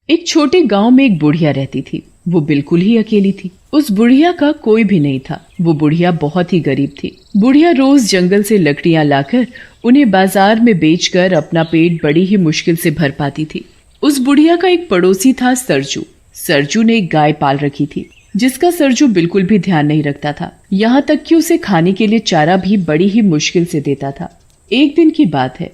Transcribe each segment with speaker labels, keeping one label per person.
Speaker 1: एक छोटे गांव में एक बुढ़िया रहती थी। वो बिल्कुल ही अकेली थी। उस बुढ़िया का कोई भी नहीं था। वो बुढ़िया बहुत ही गरीब थी। बुढ़िया रोज जंगल से लकड़ियां लाकर उन्हें बाजार में बेचकर अपना पेट बड़ी ही मुश्किल से भर पाती थी। उस बुढ़िया का एक पड़ोसी था सरजू। सरजू ने एक गाय पाल रखी थी, जिसका सरजू बिल्कुल भी ध्यान नहीं रखता था। यहाँ तक कि उसे खाने के लिए चारा भी बड़ी ही मुश्किल से देता था। एक दिन की बात है।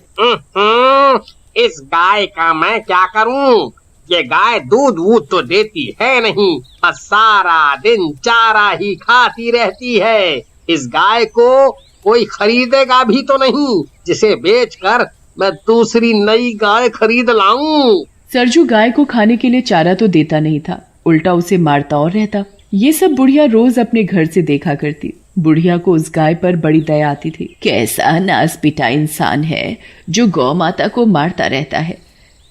Speaker 2: इस गाय का मैं क्या करूं? ये गाय दूध वूध तो देती है नहीं, बस सारा दिन चारा ही खाती रहती है। इस गाय को कोई खरीदेगा भी तो नहीं, जिसे बेचकर मैं दूसरी नई गाय खरीद लाऊं।
Speaker 1: सरजू गाय को खाने के लिए चारा तो देता नहीं था, उल्टा उसे मारता और रहता। ये सब बुढ़िया रोज अपने घर से देखा करती। बुढ़िया को उस गाय पर बड़ी दया आती थी। कैसा नासपिटा इंसान है जो गौ माता को मारता रहता है।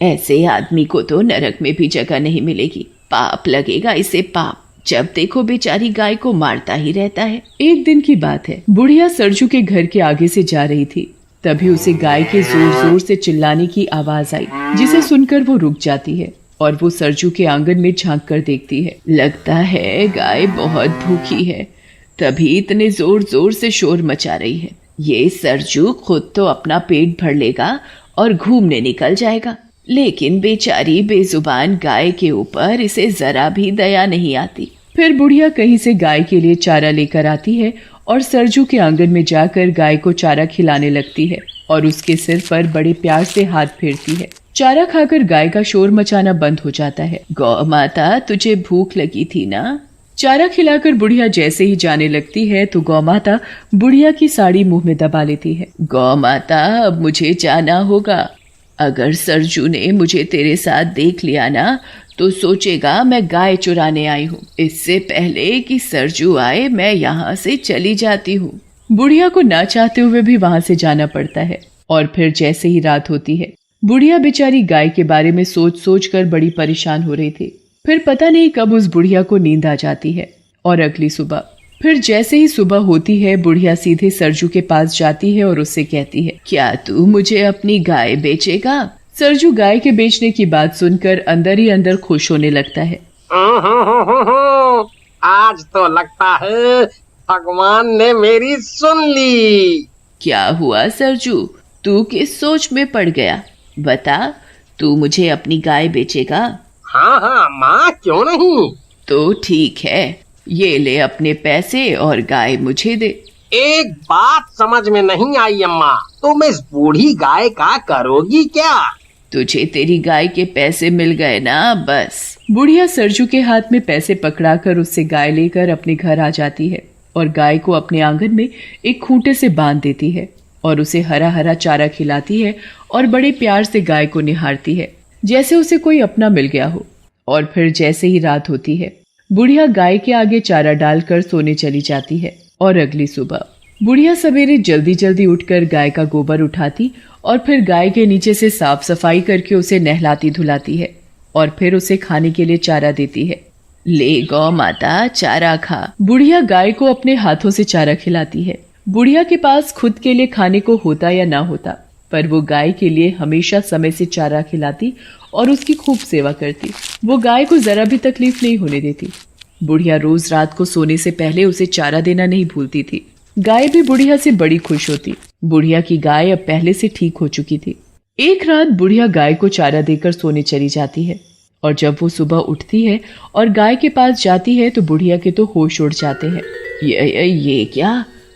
Speaker 1: ऐसे आदमी को तो नरक में भी जगह नहीं मिलेगी। पाप लगेगा इसे, पाप। जब देखो बेचारी गाय को मारता ही रहता है। एक दिन की बात है। बुढ़िया सरजू के घर के आगे से जा रही थी, तभी उसे गाय के जोर जोर से चिल्लाने की आवाज आई, जिसे सुनकर वो रुक जाती है और वो सरजू के आंगन में झांक कर देखती है। लगता है गाय बहुत भूखी है, तभी इतने जोर जोर से शोर मचा रही है। ये सरजू खुद तो अपना पेट भर लेगा और घूमने निकल जाएगा, लेकिन बेचारी बेजुबान गाय के ऊपर इसे जरा भी दया नहीं आती। फिर बुढ़िया कहीं से गाय के लिए चारा लेकर आती है और सरजू के आंगन में जाकर गाय को चारा खिलाने लगती है और उसके सिर पर बड़े प्यार से हाथ फेरती है। चारा खाकर गाय का शोर मचाना बंद हो जाता है। गौ माता, तुझे भूख लगी थी ना? चारा खिलाकर बुढ़िया जैसे ही जाने लगती है तो गौ माता बुढ़िया की साड़ी मुंह में दबा लेती है। गौ माता, अब मुझे जाना होगा। अगर सरजू ने मुझे तेरे साथ देख लिया ना तो सोचेगा मैं गाय चुराने आई हूँ। इससे पहले कि सरजू आए मैं यहाँ से चली जाती हूँ। बुढ़िया को ना चाहते हुए भी वहां से जाना पड़ता है और फिर जैसे ही रात होती है, बुढ़िया बेचारी गाय के बारे में सोच सोच कर बड़ी परेशान हो रही थी। फिर पता नहीं कब उस बुढ़िया को नींद आ जाती है और अगली सुबह फिर जैसे ही सुबह होती है, बुढ़िया सीधे सरजू के पास जाती है और उससे कहती है, क्या तू मुझे अपनी गाय बेचेगा? सरजू गाय के बेचने की बात सुनकर अंदर ही अंदर खुश होने लगता है।
Speaker 2: आज तो लगता है भगवान ने मेरी सुन ली।
Speaker 1: क्या हुआ सरजू, तू किस सोच में पड़ गया? बता, तू मुझे अपनी गाय बेचेगा?
Speaker 2: हाँ माँ, क्यों नहीं।
Speaker 1: तो ठीक है, ये ले अपने पैसे और गाय मुझे दे।
Speaker 2: एक बात समझ में नहीं आई अम्मा, तुम इस बूढ़ी गाय का करोगी क्या?
Speaker 1: तुझे तेरी गाय के पैसे मिल गए ना, बस। बुढ़िया सरजू के हाथ में पैसे पकड़ाकर उससे गाय लेकर अपने घर आ जाती है और गाय को अपने आंगन में एक खूंटे से बांध देती है और उसे हरा हरा चारा खिलाती है और बड़े प्यार से गाय को निहारती है, जैसे उसे कोई अपना मिल गया हो। और फिर जैसे ही रात होती है, बुढ़िया गाय के आगे चारा डालकर सोने चली जाती है और अगली सुबह बुढ़िया सवेरे जल्दी जल्दी उठकर गाय का गोबर उठाती और फिर गाय के नीचे से साफ सफाई करके उसे नहलाती धुलाती है और फिर उसे खाने के लिए चारा देती है। ले गौ माता, चारा खा। बुढ़िया गाय को अपने हाथों से चारा खिलाती है। बुढ़िया के पास खुद के लिए खाने को होता या ना होता, पर वो गाय के लिए हमेशा समय से चारा खिलाती और उसकी खूब सेवा करती। वो गाय को जरा भी तकलीफ नहीं होने देती। बुढ़िया रोज रात को सोने से पहले उसे चारा देना नहीं भूलती थी। गाय भी बुढ़िया से बड़ी खुश होती। बुढ़िया की गाय अब पहले से ठीक हो चुकी थी। एक रात बुढ़िया गाय को चारा देकर सोने चली जाती है और जब वो सुबह उठती है और गाय के पास जाती है तो बुढ़िया के तो होश उड़ जाते हैं। ये क्या?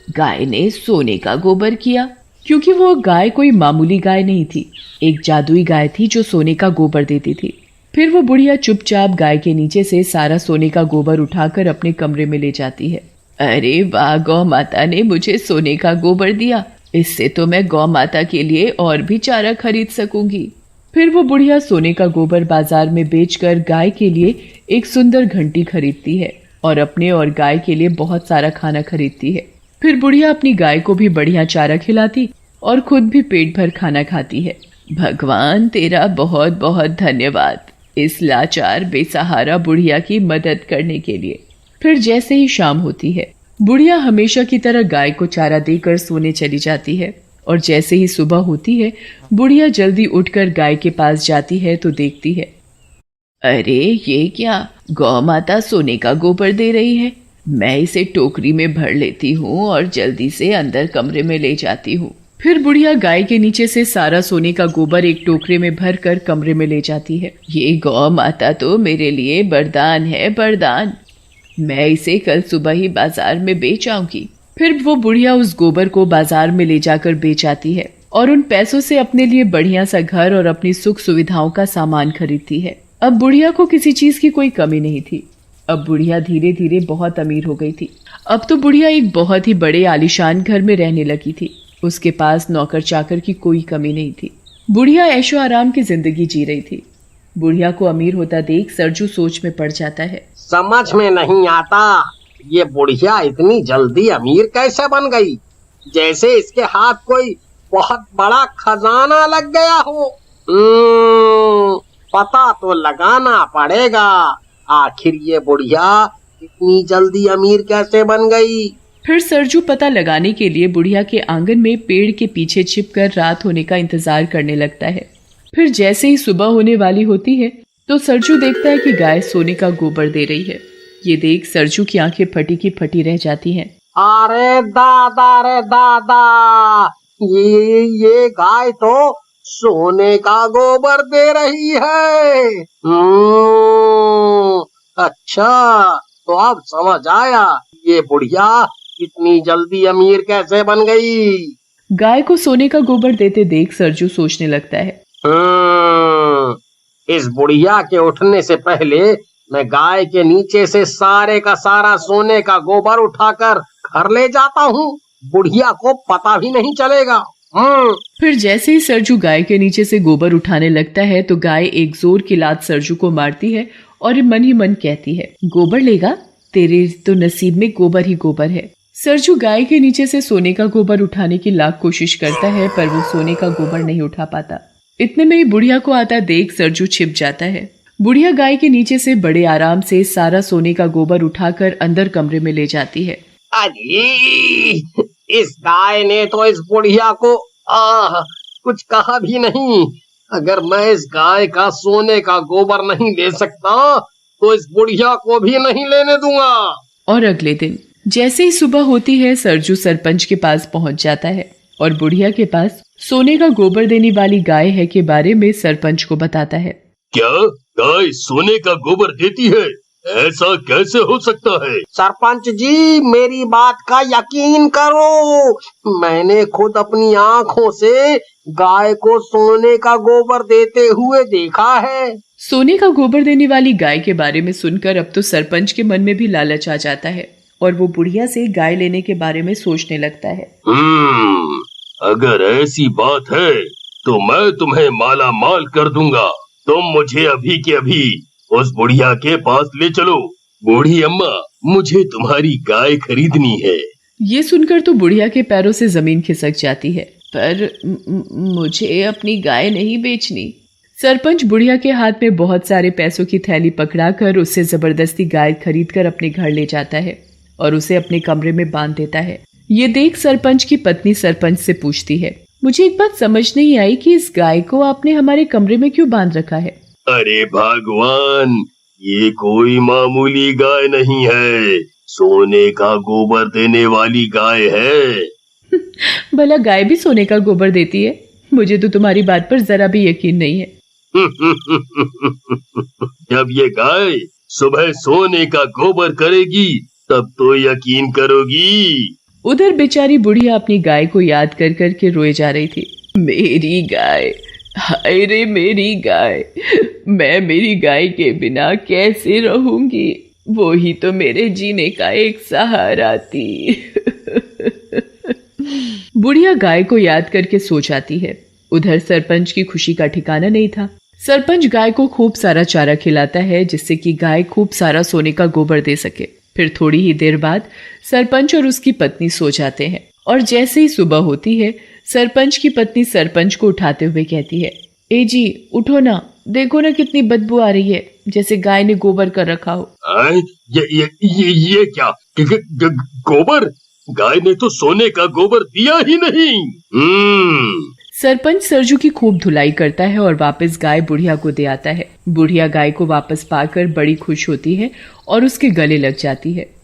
Speaker 1: गाय ने सोने का गोबर किया? क्योंकि वो गाय कोई मामूली गाय नहीं थी, एक जादुई गाय थी जो सोने का गोबर देती थी। फिर वो बुढ़िया चुपचाप गाय के नीचे से सारा सोने का गोबर उठाकर अपने कमरे में ले जाती है। अरे वाह, गौ माता ने मुझे सोने का गोबर दिया, इससे तो मैं गौ माता के लिए और भी चारा खरीद सकूंगी। फिर वो बुढ़िया सोने का गोबर बाजार में बेचकर गाय के लिए एक सुंदर घंटी खरीदती है और अपने और गाय के लिए बहुत सारा खाना खरीदती है। फिर बुढ़िया अपनी गाय को भी बढ़िया चारा खिलाती और खुद भी पेट भर खाना खाती है। भगवान तेरा बहुत बहुत धन्यवाद इस लाचार बेसहारा बुढ़िया की मदद करने के लिए। फिर जैसे ही शाम होती है, बुढ़िया हमेशा की तरह गाय को चारा देकर सोने चली जाती है और जैसे ही सुबह होती है, बुढ़िया जल्दी उठकर गाय के पास जाती है तो देखती है, अरे ये क्या, गौ माता सोने का गोबर दे रही है। मैं इसे टोकरी में भर लेती हूँ और जल्दी से अंदर कमरे में ले जाती हूँ। फिर बुढ़िया गाय के नीचे से सारा सोने का गोबर एक टोकरे में भर कर कमरे में ले जाती है। ये गौ माता तो मेरे लिए वरदान है, वरदान। मैं इसे कल सुबह ही बाजार में बेच आऊंगी। फिर वो बुढ़िया उस गोबर को बाजार में ले जाकर बेच आती है और उन पैसों से अपने लिए बढ़िया सा घर और अपनी सुख सुविधाओं का सामान खरीदती है। अब बुढ़िया को किसी चीज की कोई कमी नहीं थी। अब बुढ़िया धीरे धीरे बहुत अमीर हो गई थी। अब तो बुढ़िया एक बहुत ही बड़े आलीशान घर में रहने लगी थी। उसके पास नौकर चाकर की कोई कमी नहीं थी। बुढ़िया ऐशो आराम की जिंदगी जी रही थी। बुढ़िया को अमीर होता देख सरजू सोच में पड़ जाता है।
Speaker 2: समझ में नहीं आता, ये बुढ़िया इतनी जल्दी अमीर कैसे बन गई, जैसे इसके हाथ कोई बहुत बड़ा खजाना लग गया हो। पता तो लगाना पड़ेगा, आखिर ये बुढ़िया इतनी जल्दी अमीर कैसे बन गई।
Speaker 1: फिर सरजू पता लगाने के लिए बुढ़िया के आंगन में पेड़ के पीछे छिपकर रात होने का इंतजार करने लगता है। फिर जैसे ही सुबह होने वाली होती है तो सरजू देखता है कि गाय सोने का गोबर दे रही है। ये देख सरजू की आंखें फटी की फटी रह जाती हैं।
Speaker 2: अरे दादा रे दादा, ये गाय तो सोने का गोबर दे रही है। अच्छा, तो अब समझ आया ये बुढ़िया इतनी जल्दी अमीर कैसे बन गई।
Speaker 1: गाय को सोने का गोबर देते देख सरजू सोचने लगता है।
Speaker 2: इस बुढ़िया के उठने से पहले मैं गाय के नीचे से सारे का सारा सोने का गोबर उठाकर घर ले जाता हूँ, बुढ़िया को पता भी नहीं चलेगा।
Speaker 1: फिर जैसे ही सरजू गाय के नीचे से गोबर उठाने लगता है तो गाय एक जोर की लात सरजू को मारती है और मन ही मन कहती है, गोबर लेगा, तेरे तो नसीब में गोबर ही गोबर है। सरजू गाय के नीचे से सोने का गोबर उठाने की लाख कोशिश करता है पर वो सोने का गोबर नहीं उठा पाता। इतने में ही बुढ़िया को आता देख सरजू छिप जाता है। बुढ़िया गाय के नीचे से बड़े आराम से सारा सोने का गोबर उठाकर अंदर कमरे में ले जाती है।
Speaker 2: अरे, इस गाय ने तो इस बुढ़िया को कुछ कहा भी नहीं। अगर मैं इस गाय का सोने का गोबर नहीं ले सकता तो इस बुढ़िया को भी नहीं लेने दूंगा।
Speaker 1: और अगले दिन जैसे ही सुबह होती है सरजू सरपंच के पास पहुंच जाता है और बुढ़िया के पास सोने का गोबर देने वाली गाय है के बारे में सरपंच को बताता है।
Speaker 3: क्या गाय सोने का गोबर देती है? ऐसा कैसे हो सकता है?
Speaker 2: सरपंच जी, मेरी बात का यकीन करो, मैंने खुद अपनी आँखों से गाय को सोने का गोबर देते हुए देखा है।
Speaker 1: सोने का गोबर देने वाली गाय के बारे में सुनकर अब तो सरपंच के मन में भी लालच आ जाता है और वो बुढ़िया से गाय लेने के बारे में सोचने लगता है।
Speaker 3: अगर ऐसी बात है तो मैं तुम्हें माला माल कर दूंगा। तुम मुझे अभी के अभी उस बुढ़िया के पास ले चलो। बूढ़ी अम्मा, मुझे तुम्हारी गाय खरीदनी है।
Speaker 1: ये सुनकर तो बुढ़िया के पैरों से जमीन खिसक जाती है, पर मुझे अपनी गाय नहीं बेचनी। सरपंच बुढ़िया के हाथ में बहुत सारे पैसों की थैली पकड़ाकर उससे जबरदस्ती गाय खरीदकर अपने घर ले जाता है और उसे अपने कमरे में बांध देता है। ये देख सरपंच की पत्नी सरपंच से पूछती है, मुझे एक बात समझ नहीं आई कि इस गाय को आपने हमारे कमरे में क्यों बांध रखा है?
Speaker 3: अरे भगवान, ये कोई मामूली गाय नहीं है, सोने का गोबर देने वाली गाय है।
Speaker 1: भला गाय भी सोने का गोबर देती है? मुझे तो तुम्हारी बात पर जरा भी यकीन नहीं है।
Speaker 3: जब ये गाय सुबह सोने का गोबर करेगी तब तो यकीन करोगी।
Speaker 1: उधर बेचारी बुढ़िया अपनी गाय को याद कर कर के रोए जा रही थी। मेरी गाय, हाय रे मेरी गाय, मैं मेरी गाय के बिना कैसे रहूंगी? वो ही तो मेरे जीने का एक सहारा थी। बुढ़िया गाय को याद करके सो जाती है। उधर सरपंच की खुशी का ठिकाना नहीं था। सरपंच गाय को खूब सारा चारा खिलाता है जिससे कि गाय खूब सारा सोने का गोबर दे सके। फिर थोड़ी ही देर बाद सरपंच और उसकी पत्नी सो जाते हैं और जैसे ही सुबह होती है सरपंच की पत्नी सरपंच को उठाते हुए कहती है, ए जी उठो ना, देखो ना कितनी बदबू आ रही है, जैसे गाय ने गोबर कर रखा हो।
Speaker 3: ये क्या गोबर? गाय ने तो सोने का गोबर दिया ही नहीं।
Speaker 1: सरपंच सरजू की खूब धुलाई करता है और वापस गाय बुढ़िया को दे आता है। बुढ़िया गाय को वापस पाकर बड़ी खुश होती है और उसके गले लग जाती है।